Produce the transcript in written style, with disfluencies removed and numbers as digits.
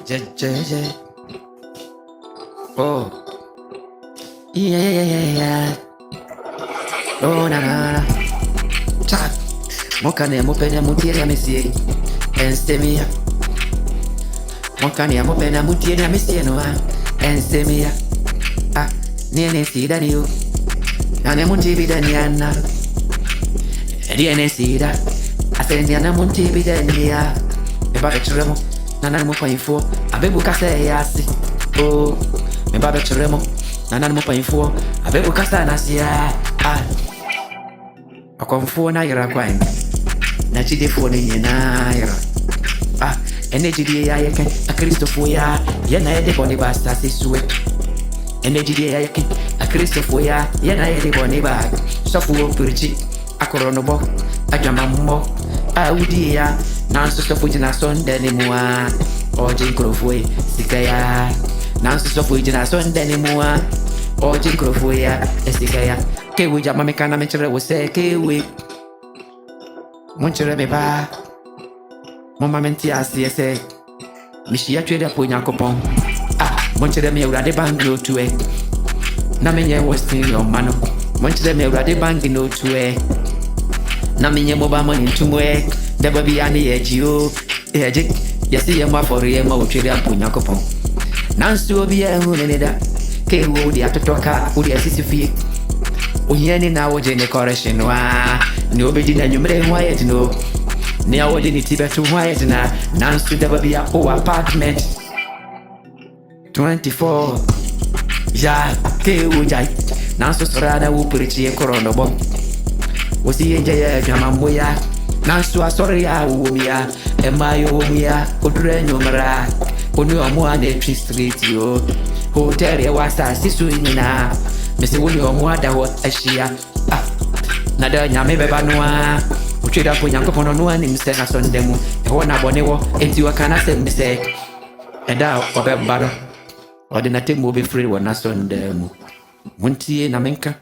Yeah. Oh, yeah. Oh, na. Chat. Mokane mo pena mutiere mesie. Enstemia. Mokane mo pena mutiere mesie no ah. Enstemia. Ah, niene sida niu. Nane muntibi daniana. Niene sida. Asendiana muntibi dania. Eba betremo. Nana mo painfo. Abebu kase yasi. Oh, me ba betremo. Nana mo painfo. Abebu kasa nasia. Ah. Akonfo na yira kwan. Na chidefo ni nyina yira. Ah, energy di ya yeke. A Christopher ya. Ye na yede boni ba stasi suwe. Energy di ya yeke. A Christopher ya. Ye na yede boni ba. Sofu o purchi. Akorono bo. Ajama mo. A udi ya. Nanso sofu jina sonde ni mua. Oji nkrofwe. Sikaya. Nanso sofu jina sonde ni mua. Oji nkrofwe ya. Esikaya. Kewe jama mekana menchere wose kewe. Monchere me ba. Mama menti asi ese. Mishi ya twede po Nyankopon. Ah, monchere me urade banglo tuwe. Na menye wostin yo mano. Monchere me urade banglo tuwe. Na menye moba money ntumwe. Deba bi ani ejio. Eje. Yesi ye ma for ye ma utwede po Nyankopon. Nansu obi e hu ne da. Kewe odi atotoka, odi asisi fie. Oyeni na woje ne correction wa ni obedi na nyumre quiet no ni awoje ni tibetu quiet na nansu deba bia o apartment 24 ya ke ujai nansu sorada wo purichi e korono bom wosi enje ya jama moya nansu asori ya wo mia e mayo wo mia odure nyumra oni omo ane tree street yo hotel e wasa sisu nyina Mese woni omo ada ho ahia ah na da nyame beba no a otweda po Nyankopon no ani mse na sondemu e ho na bone wo enti wa kana se mse e da obeba do ordinate mo be free wo na sondemu muntie na menka